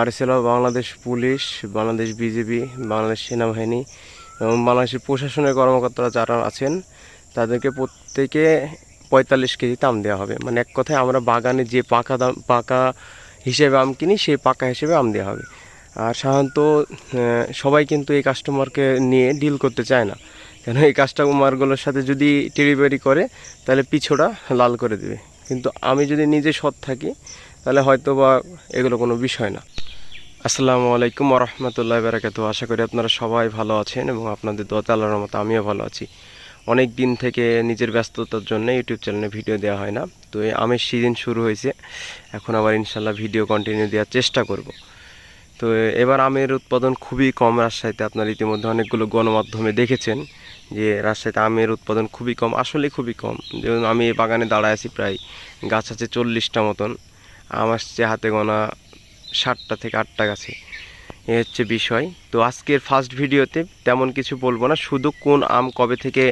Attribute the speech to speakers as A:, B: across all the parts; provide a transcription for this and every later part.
A: আর ছিল Bangladesh police, Bangladesh BGB, Bangladesh সেনাবাহিনী এবং বাংলাদেশের প্রশাসনের কর্মকর্তারা যারা আছেন তাদেরকে প্রত্যেকে 45 কেজি আম দেওয়া হবে। মানে এক কথায় আমরা বাগানে যে পাকা হিসেবে আম কিনি সেই পাকা হিসেবে আম দেওয়া হবে। আর সাধারণত সবাই কিন্তু এই কাস্টমারকে নিয়ে ডিল করতে চায় না, কেন এই কাস্টমারগুলোর সাথে যদি টেরিবেরি করে তাহলে পিছোড়া লাল করে দেবে। কিন্তু আমি যদি নিজে সৎ থাকি তাহলে হয়তো বা এগুলো কোনো বিষয় না। আসসালামু আলাইকুম ওরহমতুল্লাহি বারাকাতুহু। আশা করি আপনারা সবাই ভালো আছেন এবং আপনাদের দোয়াতে আল্লাহর রহমতে আমিও ভালো আছি। অনেক দিন থেকে নিজের ব্যস্ততার জন্য ইউটিউব চ্যানেলে ভিডিও দেওয়া হয় না, তো এই আমের সিজন শুরু হয়েছে, এখন আবার ইনশাল্লাহ ভিডিও কন্টিনিউ দেওয়ার চেষ্টা করব। তো এবার আমের উৎপাদন খুবই কম রাজশাহীতে। আপনারা ইতিমধ্যে অনেকগুলো গণমাধ্যমে দেখেছেন যে রাজশাহীতে আমের উৎপাদন খুবই কম, আসলে খুবই কম। যেমন আমি এই বাগানে দাঁড়ায় আছি, প্রায় গাছ আছে 40টা মতন, আম আসছে হাতে গোনা 7টা থেকে 8টা গাছে। এ হচ্ছে বিষয়। তো আজকের ফার্স্ট ভিডিওতে তেমন কিছু বলবো না, শুধু কোন আম কবে থেকে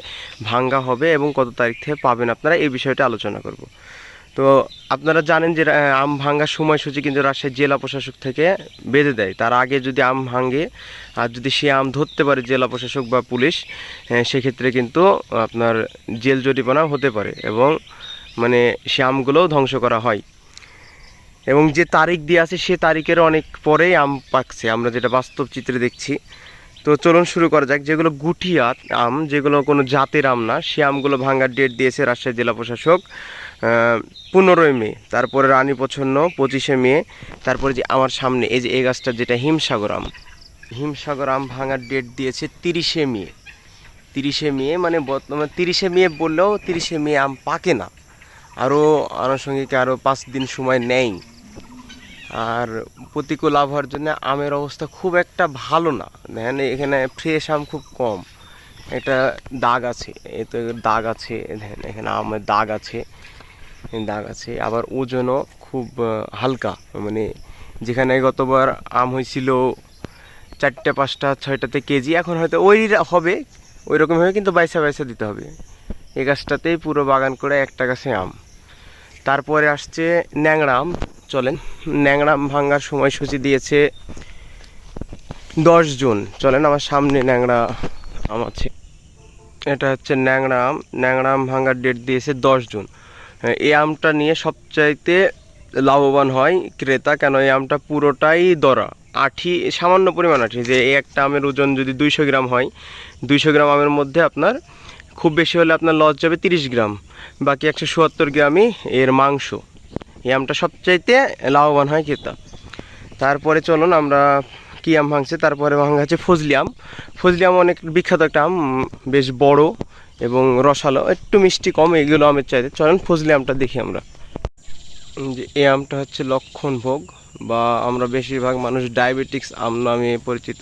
A: ভাঙ্গা হবে এবং কত তারিখ থেকে পাবেন আপনারা এই বিষয়টা আলোচনা করব। তো আপনারা জানেন যে আম ভাঙ্গার সময়সূচি কিন্তু রাজশাহী জেলা প্রশাসক থেকে বেঁধে দেয়। তার আগে যদি আম ভাঙে আর যদি সে আম ধরতে পারে জেলা প্রশাসক বা পুলিশ, সেক্ষেত্রে কিন্তু আপনার জেল জরিমানা হতে পারে এবং মানে সে আমগুলোও ধ্বংস করা হয়। এবং যে তারিখ দিয়ে আছে সে তারিখের অনেক পরেই আম পাকছে, আমরা যেটা বাস্তব চিত্রে দেখছি। তো চলুন শুরু করা যাক। যেগুলো গুঠিয়া আম, যেগুলো কোনো জাতের আম না, সে আমগুলো ভাঙার ডেট দিয়েছে রাজশাহী জেলা প্রশাসক 15ই মে, তারপরে রানী প্রচ্ছন্ন 25শে মে, তারপরে যে আমার সামনে এই যে এই গাছটা যেটা হিমসাগর আম ভাঙার ডেট দিয়েছে 30শে মে। 30শে মে মানে বর্তমানে 30শে মে বললেও 30শে মে আম পাকে না, আরও আনুষঙ্গিক আরও 5 দিন সময় নেয়। আর প্রতিকূল আবহাওয়ার জন্য আমের অবস্থা খুব একটা ভালো না। দেখেন এখানে ফ্রেশ আম খুব কম, এটা দাগ আছে, এতে দাগ আছে, দেখেন এখানে আমের দাগ আছে, আবার ওজনও খুব হালকা। মানে যেখানে গতবার আম হয়েছিল 4টে 5টা 6টাতে কেজি, এখন হয়তো ওই হবে, ওই রকমভাবে কিন্তু বাইসা দিতে হবে। এই গাছটাতেই পুরো বাগান করে একটা গাছে আম। তারপরে আসছে ন্যাংরা আম। চলেন, ন্যাংরা আম ভাঙ্গার সময়সূচি দিয়েছে 10 জুন। চলেন, আমার সামনে ন্যাংরা আম আছে, এটা হচ্ছে ন্যাংরা আম ভাঙ্গার ডেট দিয়েছে 10 জুন। এই আমটা নিয়ে সবচাইতে লাভবান হয় ক্রেতা, কেন এই আমটা পুরোটাই দরা, আঠি সামান্য পরিমাণ আঠি। যে এই একটা আমের ওজন যদি 200 গ্রাম হয়, 200 গ্রাম আমের মধ্যে আপনার খুব বেশি হলে আপনার লস যাবে 30 গ্রাম, বাকি 177 গ্রামই এর মাংস। এই আমটা সবচাইতে লাভবান হয় ক্রেতা। তারপরে চলুন আমরা কী আম ভাঙছে, তারপরে ভাঙা হচ্ছে ফজলি আম। ফজলি আম অনেক বিখ্যাত একটা আম, বেশ বড় এবং রসালো, একটু মিষ্টি কম এগুলো আমের চাইতে। চলেন ফজলি আমটা দেখি আমরা। যে এই আমটা হচ্ছে লক্ষণভোগ, বা আমরা বেশিরভাগ মানুষ ডায়াবেটিক্স আম নামে পরিচিত,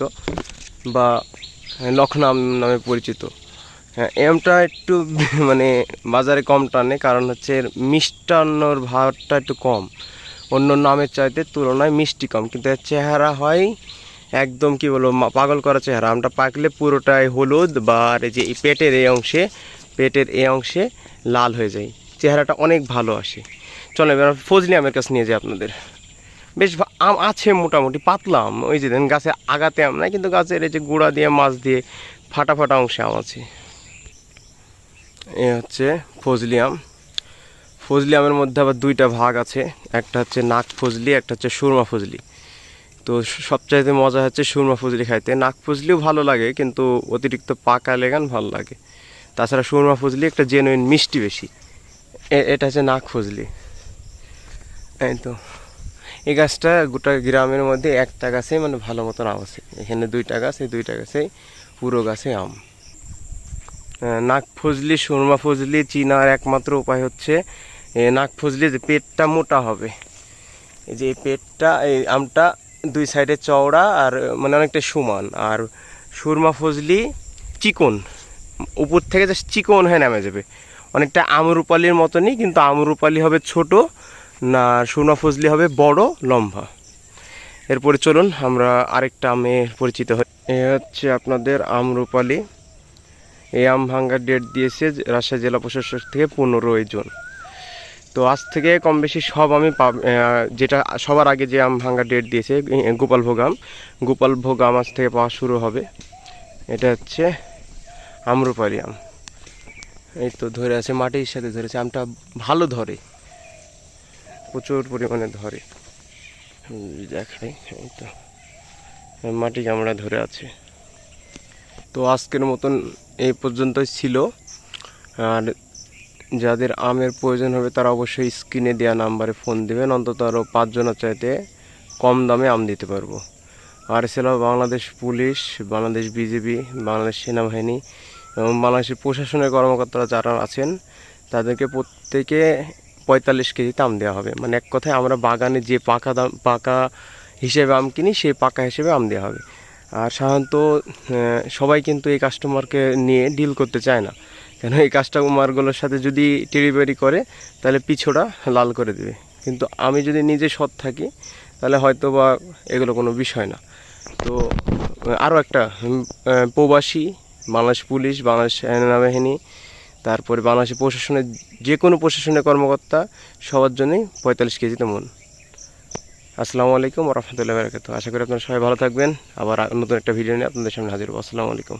A: বা লক্ষণ আম নামে পরিচিত। হ্যাঁ, এই আমটা একটু মানে বাজারে কম টানে, কারণ হচ্ছে এর মিষ্টান্নর ভাবটা একটু কম, অন্য আমের চাইতে তুলনায় মিষ্টি কম, কিন্তু এর চেহারা হয় একদম কি বলবো পাগল করা চেহারা। আমটা পাকলে পুরোটাই হলুদ, বা আর এই যে পেটের এই অংশে লাল হয়ে যায়, চেহারাটা অনেক ভালো আসে। চলো এবার ফজলি আমের কাছে নিয়ে যাই আপনাদের। বেশ আম আছে মোটামুটি পাতলা আম, ওই যে দেন গাছে আগাতে আম নাই, কিন্তু গাছের এই যে গুঁড়া দিয়ে মাছ দিয়ে ফাটা ফাটা অংশে আম আছে। এ হচ্ছে ফজলি আম। ফজলি আমের মধ্যে আবার 2টা ভাগ আছে, একটা হচ্ছে নাক ফজলি, একটা হচ্ছে সুরমা ফজলি। তো সবচাইতে মজা হচ্ছে সুরমা ফজলি খাইতে। নাক ফজলিও ভালো লাগে, কিন্তু অতিরিক্ত পাকা লেগান ভালো লাগে। তাছাড়া সুরমা ফজলি একটা জেনুইন মিষ্টি বেশি। এটা হচ্ছে নাক ফজলি। এই তো এই গাছটা গোটা গ্রামের মধ্যে একটা গাছে মানে ভালো মতন আম আছে। এখানে 2টা গাছ, এই 2টা গাছেই পুরো গাছে আম। নাক ফজলি সুরমা ফজলি চিনার একমাত্র উপায় হচ্ছে নাক ফজলি যে পেটটা মোটা হবে, এই যে এই পেটটা, এই আমটা 2 সাইডে চওড়া আর মানে অনেকটা সমান। আর সুরমা ফজলি চিকন, উপর থেকে জাস্ট চিকন হয়ে নেমে যাবে, অনেকটা আমরুপালির মতনই, কিন্তু আমরুপালি হবে ছোট না, সুরমা ফজলি হবে বড় লম্বা। এরপরে চলুন আমরা আরেকটা আমে পরিচিত হই। এ হচ্ছে আপনাদের আমরুপালি। এই আম ভাঙ্গার ডেট দিয়েছে রাজশাহী জেলা প্রশাসক থেকে 15ই জুন। তো আজ থেকে কম বেশি সব আমি যেটা সবার আগে যে আম ভাঙার ডেট দিয়েছে গোপালভোগ আম আজ থেকে পাওয়া শুরু হবে। এটা হচ্ছে আম্রপালি আম। এই তো ধরে আছে, মাটির সাথে ধরেছে, আমটা ভালো ধরে, প্রচুর পরিমাণে ধরে। দেখাই, এই তো মাটি কামড়া ধরে আছে। তো আজকের মতন এই পর্যন্তই ছিল। আর যাদের আমের প্রয়োজন হবে তারা অবশ্যই স্ক্রিনে দেওয়া নাম্বারে ফোন দেবেন, অন্তত আরও 5 জনের চাইতে কম দামে আম দিতে পারবো। আর এছাড়া বাংলাদেশ পুলিশ, বাংলাদেশ বিজেপি, বাংলাদেশ সেনাবাহিনী এবং বাংলাদেশের প্রশাসনের কর্মকর্তারা যারা আছেন তাদেরকে প্রত্যেকে 45 কেজিতে আম দেওয়া হবে। মানে এক কথায় আমরা বাগানে যে পাকা হিসেবে আম কিনি সেই পাকা হিসেবে আম দেওয়া হবে। আর সাধারণত সবাই কিন্তু এই কাস্টমারকে নিয়ে ডিল করতে চায় না, কেন এই কাস্টমারগুলোর সাথে যদি টেরিবেরি করে তাহলে পিছোড়া লাল করে দেবে। কিন্তু আমি যদি নিজে সৎ থাকি তাহলে হয়তো বা এগুলো কোনো বিষয় না। তো আরও একটা প্রবাসী, বাংলাদেশ পুলিশ, বাংলাদেশ সেনাবাহিনী, তারপরে বাংলাদেশের প্রশাসনের যে কোনো প্রশাসনের কর্মকর্তা সবার জন্যই 45 কেজিতে মন। আসসালামু আলাইকুম ওয়া রাহমাতুল্লাহি ওয়া বারাকাতুহু। আশা করি আপনারা সবাই ভালো থাকবেন। আবার নতুন একটা ভিডিও নিয়ে আপনাদের সামনে হাজির হবো। আসসালামু আলাইকুম।